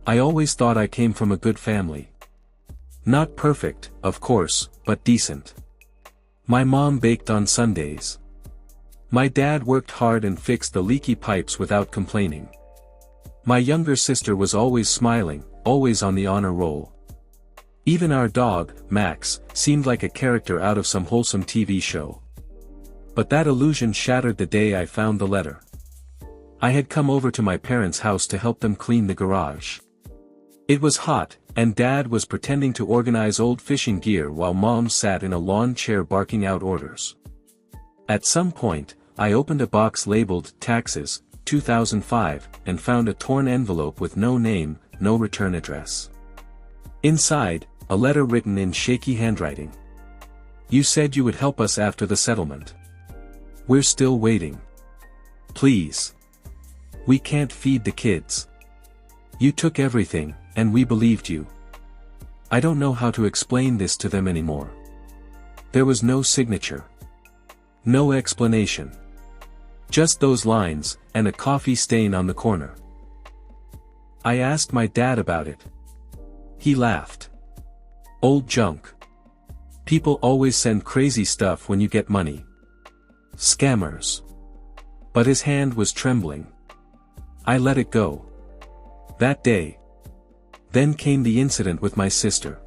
I always thought I came from a good family. Not perfect, of course, but decent. My mom baked on Sundays. My dad worked hard and fixed the leaky pipes without complaining. My younger sister was always smiling, always on the honor roll. Even our dog, Max, seemed like a character out of some wholesome TV show. But that illusion shattered the day I found the letter. I had come over to my parents' house to help them clean the garage. It was hot, and Dad was pretending to organize old fishing gear while Mom sat in a lawn chair barking out orders. At some point, I opened a box labeled Taxes, 2005, and found a torn envelope with no name, no return address. Inside, a letter written in shaky handwriting. You said you would help us after the settlement. We're still waiting. Please. We can't feed the kids. You took everything, and we believed you. I don't know how to explain this to them anymore. There was no signature. No explanation. Just those lines, and a coffee stain on the corner. I asked my dad about it. He laughed. Old junk. People always send crazy stuff when you get money. Scammers. But his hand was trembling. I let it go. That day. Then came the incident with my sister.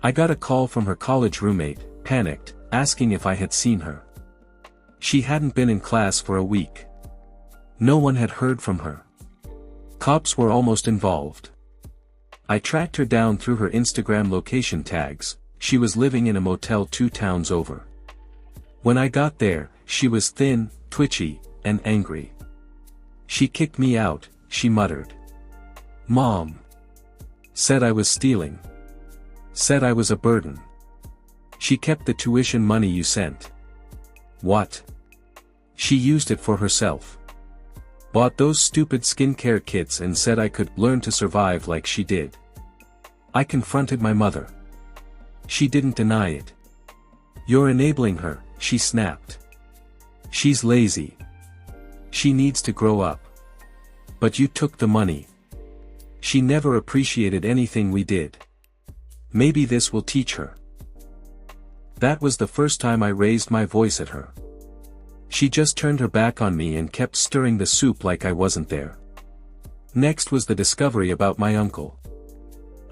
I got a call from her college roommate, panicked, asking if I had seen her. She hadn't been in class for a week. No one had heard from her. Cops were almost involved. I tracked her down through her Instagram location tags. She was living in a motel 2 towns over. When I got there, she was thin, twitchy, and angry. She kicked me out, she muttered. Mom. Said I was stealing. Said I was a burden. She kept the tuition money you sent. What? She used it for herself. Bought those stupid skincare kits and said I could learn to survive like she did. I confronted my mother. She didn't deny it. You're enabling her, she snapped. She's lazy. She needs to grow up. But you took the money. She never appreciated anything we did. Maybe this will teach her. That was the first time I raised my voice at her. She just turned her back on me and kept stirring the soup like I wasn't there. Next was the discovery about my uncle.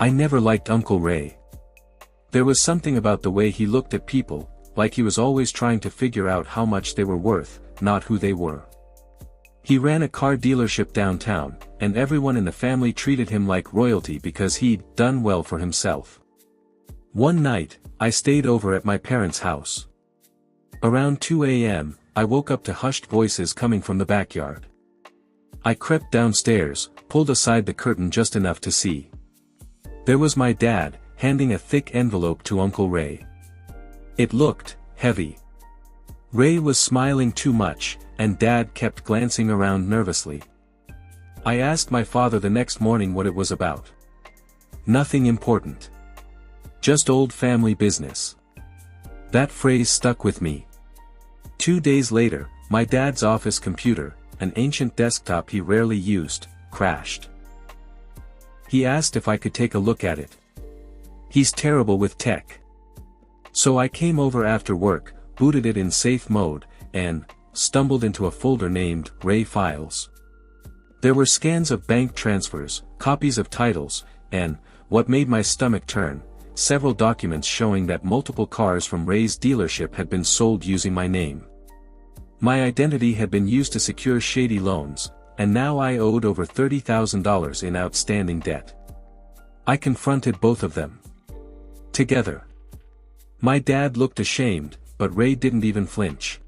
I never liked Uncle Ray. There was something about the way he looked at people, like he was always trying to figure out how much they were worth, not who they were. He ran a car dealership downtown, and everyone in the family treated him like royalty because he'd done well for himself. One night, I stayed over at my parents' house. Around 2 a.m., I woke up to hushed voices coming from the backyard. I crept downstairs, pulled aside the curtain just enough to see. There was my dad, handing a thick envelope to Uncle Ray. It looked heavy. Ray was smiling too much, and Dad kept glancing around nervously. I asked my father the next morning what it was about. Nothing important. Just old family business. That phrase stuck with me. 2 days later, my dad's office computer, an ancient desktop he rarely used, crashed. He asked if I could take a look at it. He's terrible with tech. So I came over after work, booted it in safe mode, and stumbled into a folder named Ray Files. There were scans of bank transfers, copies of titles, and, what made my stomach turn, several documents showing that multiple cars from Ray's dealership had been sold using my name. My identity had been used to secure shady loans, and now I owed over $30,000 in outstanding debt. I confronted both of them. Together. My dad looked ashamed, but Ray didn't even flinch.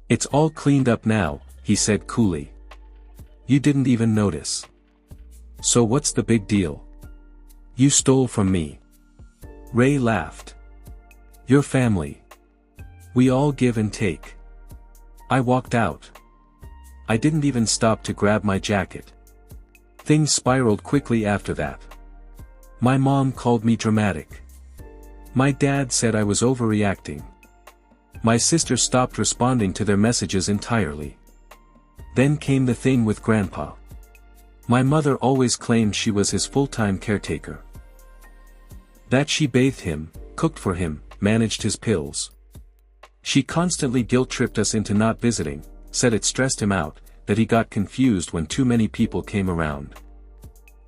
It's all cleaned up now, he said coolly. You didn't even notice. So what's the big deal? You stole from me. Ray laughed. Your family. We all give and take. I walked out. I didn't even stop to grab my jacket. Things spiraled quickly after that. My mom called me dramatic. My dad said I was overreacting. My sister stopped responding to their messages entirely. Then came the thing with Grandpa. My mother always claimed she was his full-time caretaker. That she bathed him, cooked for him, managed his pills. She constantly guilt-tripped us into not visiting, said it stressed him out, that he got confused when too many people came around.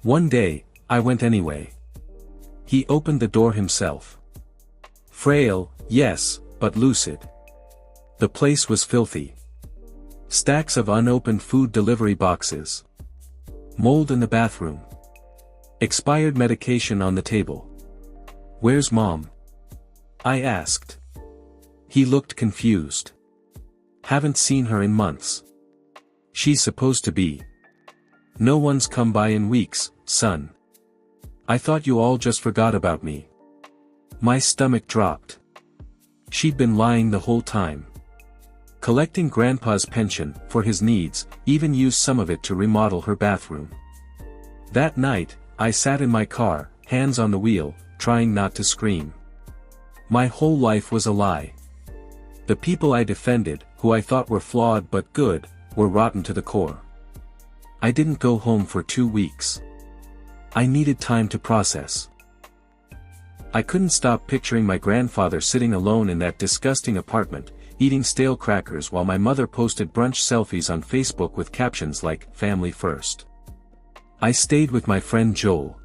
One day, I went anyway. He opened the door himself. Frail, yes, but lucid. The place was filthy. Stacks of unopened food delivery boxes. Mold in the bathroom. Expired medication on the table. "Where's Mom?" I asked. He looked confused. "Haven't seen her in months. She's supposed to be. No one's come by in weeks, son. I thought you all just forgot about me." My stomach dropped. She'd been lying the whole time. Collecting Grandpa's pension, for his needs, even used some of it to remodel her bathroom. That night, I sat in my car, hands on the wheel, trying not to scream. My whole life was a lie. The people I defended, who I thought were flawed but good, were rotten to the core. I didn't go home for 2 weeks. I needed time to process. I couldn't stop picturing my grandfather sitting alone in that disgusting apartment, eating stale crackers while my mother posted brunch selfies on Facebook with captions like, "Family First." I stayed with my friend Joel.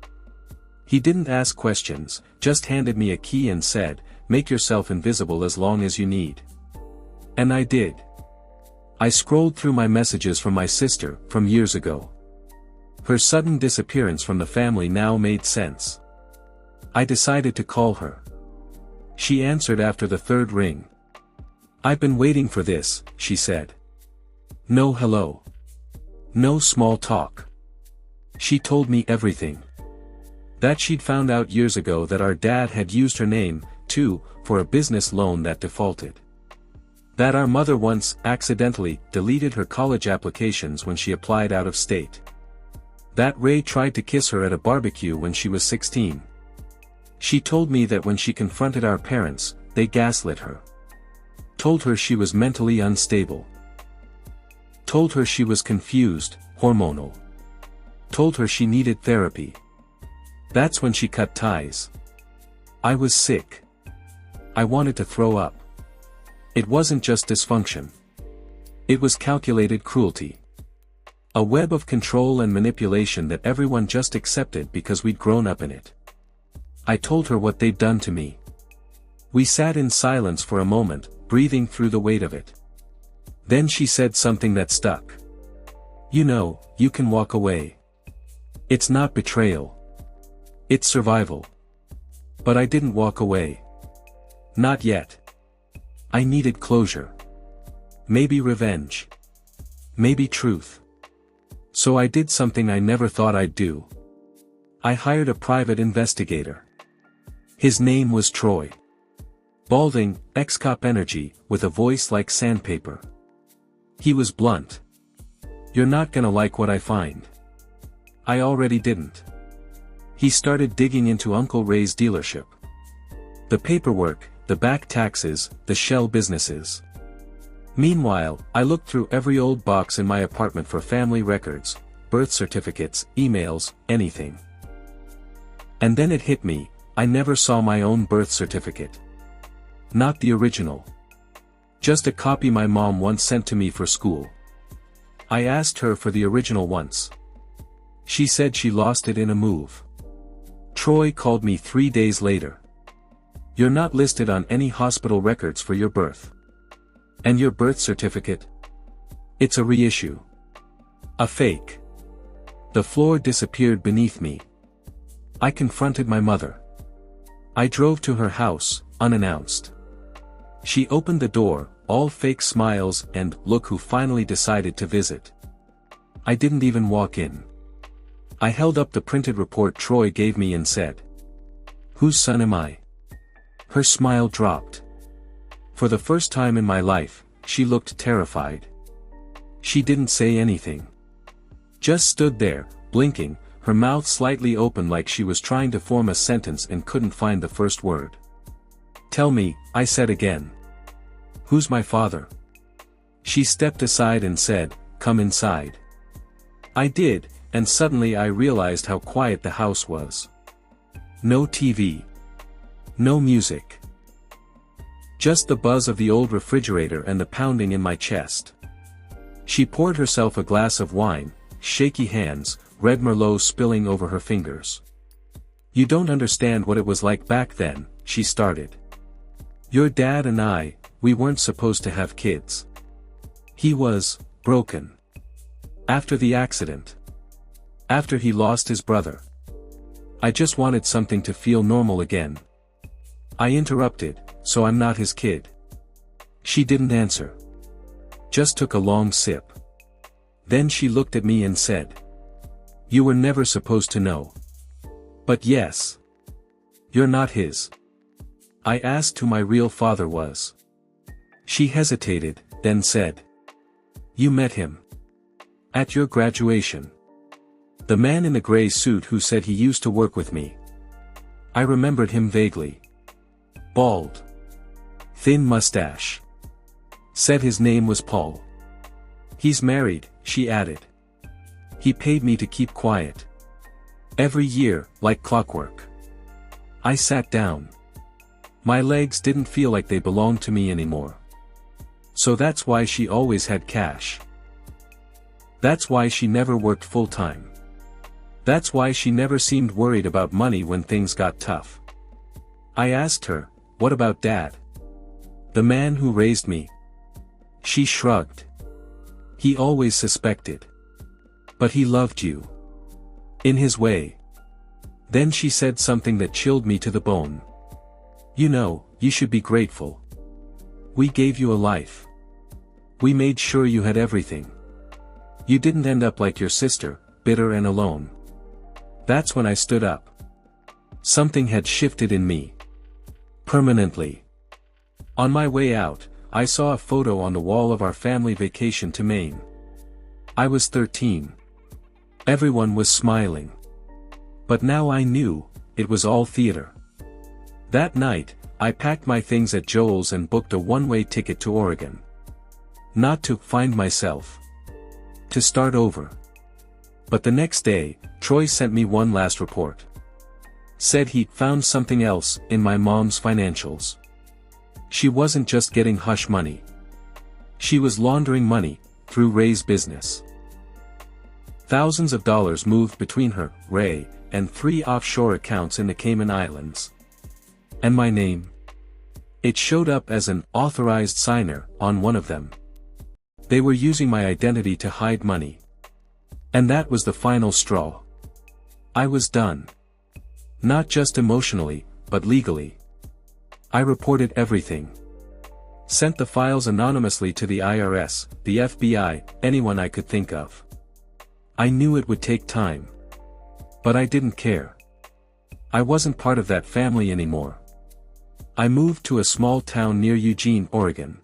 He didn't ask questions, just handed me a key and said, "Make yourself invisible as long as you need." And I did. I scrolled through my messages from my sister, from years ago. Her sudden disappearance from the family now made sense. I decided to call her. She answered after the 3rd ring. "I've been waiting for this," she said. No hello. No small talk. She told me everything. That she'd found out years ago that our dad had used her name, too, for a business loan that defaulted. That our mother once, accidentally, deleted her college applications when she applied out of state. That Ray tried to kiss her at a barbecue when she was 16. She told me that when she confronted our parents, they gaslit her. Told her she was mentally unstable. Told her she was confused, hormonal. Told her she needed therapy. That's when she cut ties. I was sick. I wanted to throw up. It wasn't just dysfunction. It was calculated cruelty. A web of control and manipulation that everyone just accepted because we'd grown up in it. I told her what they'd done to me. We sat in silence for a moment, breathing through the weight of it. Then she said something that stuck. "You know, you can walk away. It's not betrayal. It's survival." But I didn't walk away. Not yet. I needed closure. Maybe revenge. Maybe truth. So I did something I never thought I'd do. I hired a private investigator. His name was Troy. Balding, ex-cop energy, with a voice like sandpaper. He was blunt. "You're not gonna like what I find." I already didn't. He started digging into Uncle Ray's dealership. The paperwork, the back taxes, the shell businesses. Meanwhile, I looked through every old box in my apartment for family records, birth certificates, emails, anything. And then it hit me, I never saw my own birth certificate. Not the original. Just a copy my mom once sent to me for school. I asked her for the original once. She said she lost it in a move. Troy called me 3 days later. "You're not listed on any hospital records for your birth. And your birth certificate? It's a reissue. A fake." The floor disappeared beneath me. I confronted my mother. I drove to her house, unannounced. She opened the door, all fake smiles and, "Look who finally decided to visit." I didn't even walk in. I held up the printed report Troy gave me and said, "Whose son am I?" Her smile dropped. For the first time in my life, she looked terrified. She didn't say anything. Just stood there, blinking, her mouth slightly open like she was trying to form a sentence and couldn't find the first word. "Tell me," I said again. "Who's my father?" She stepped aside and said, "Come inside." I did, and suddenly I realized how quiet the house was. No TV. No music. Just the buzz of the old refrigerator and the pounding in my chest. She poured herself a glass of wine, shaky hands, red Merlot spilling over her fingers. "You don't understand what it was like back then," she started. "Your dad and I, we weren't supposed to have kids. He was broken. After the accident. After he lost his brother. I just wanted something to feel normal again." I interrupted, "So I'm not his kid?" She didn't answer. Just took a long sip. Then she looked at me and said, "You were never supposed to know." "But yes. You're not his." I asked who my real father was. She hesitated, then said, "You met him. At your graduation. The man in the gray suit who said he used to work with me." I remembered him vaguely. Bald. Thin mustache. Said his name was Paul. "He's married," she added. "He paid me to keep quiet. Every year, like clockwork." I sat down. My legs didn't feel like they belonged to me anymore. So that's why she always had cash. That's why she never worked full-time. That's why she never seemed worried about money when things got tough. I asked her, "What about Dad? The man who raised me?" She shrugged. "He always suspected. But he loved you. In his way." Then she said something that chilled me to the bone. "You know, you should be grateful. We gave you a life. We made sure you had everything. You didn't end up like your sister, bitter and alone." That's when I stood up. Something had shifted in me. Permanently. On my way out, I saw a photo on the wall of our family vacation to Maine. I was 13. Everyone was smiling. But now I knew, it was all theater. That night, I packed my things at Joel's and booked a one-way ticket to Oregon. Not to find myself. To start over. But the next day, Troy sent me one last report. Said he'd found something else in my mom's financials. She wasn't just getting hush money. She was laundering money through Ray's business. Thousands of dollars moved between her, Ray, and 3 offshore accounts in the Cayman Islands. And my name? It showed up as an authorized signer on one of them. They were using my identity to hide money. And that was the final straw. I was done. Not just emotionally, but legally. I reported everything. Sent the files anonymously to the IRS, the FBI, anyone I could think of. I knew it would take time. But I didn't care. I wasn't part of that family anymore. I moved to a small town near Eugene, Oregon.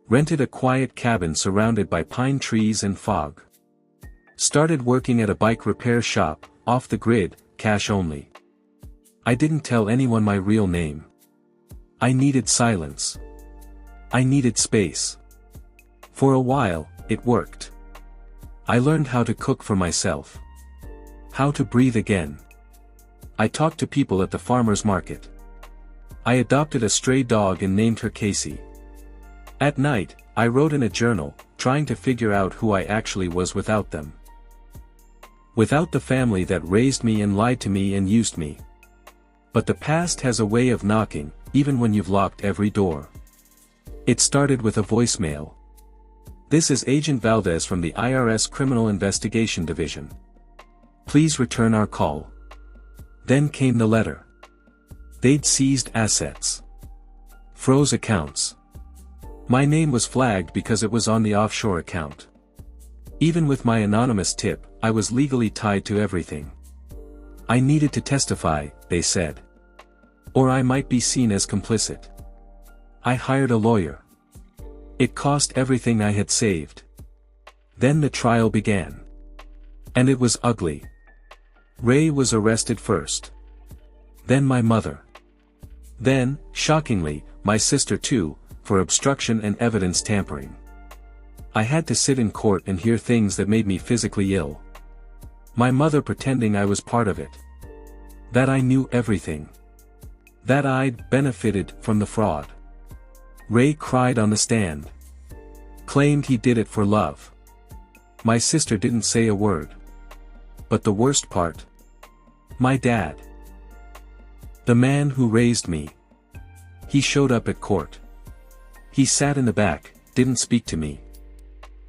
Rented a quiet cabin surrounded by pine trees and fog. Started working at a bike repair shop, off the grid, cash only. I didn't tell anyone my real name. I needed silence. I needed space. For a while, it worked. I learned how to cook for myself. How to breathe again. I talked to people at the farmer's market. I adopted a stray dog and named her Casey. At night, I wrote in a journal, trying to figure out who I actually was without them. Without the family that raised me and lied to me and used me. But the past has a way of knocking, even when you've locked every door. It started with a voicemail. "This is Agent Valdez from the IRS Criminal Investigation Division. Please return our call." Then came the letter. They'd seized assets. Froze accounts. My name was flagged because it was on the offshore account. Even with my anonymous tip, I was legally tied to everything. I needed to testify, they said. Or I might be seen as complicit. I hired a lawyer. It cost everything I had saved. Then the trial began. And it was ugly. Ray was arrested first. Then my mother. Then, shockingly, my sister too, for obstruction and evidence tampering. I had to sit in court and hear things that made me physically ill. My mother pretending I was part of it. That I knew everything. That I'd benefited from the fraud. Ray cried on the stand. Claimed he did it for love. My sister didn't say a word. But the worst part? My dad. The man who raised me. He showed up at court. He sat in the back, didn't speak to me.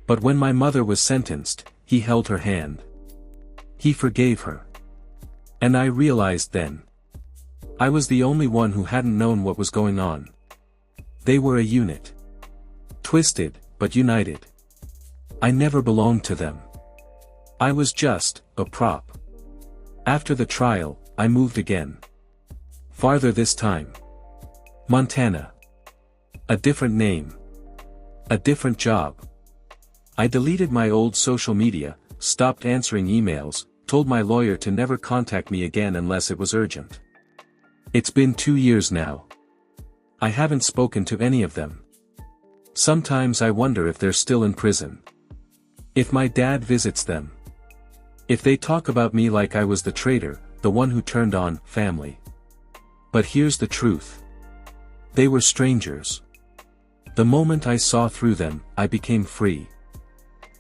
But when my mother was sentenced, he held her hand. He forgave her. And I realized then. I was the only one who hadn't known what was going on. They were a unit. Twisted, but united. I never belonged to them. I was just a prop. After the trial, I moved again. Farther this time. Montana. A different name. A different job. I deleted my old social media, stopped answering emails, told my lawyer to never contact me again unless it was urgent. It's been 2 years now. I haven't spoken to any of them. Sometimes I wonder if they're still in prison. If my dad visits them. If they talk about me like I was the traitor, the one who turned on family. But here's the truth. They were strangers. The moment I saw through them, I became free.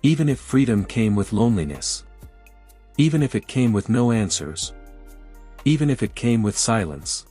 Even if freedom came with loneliness. Even if it came with no answers. Even if it came with silence.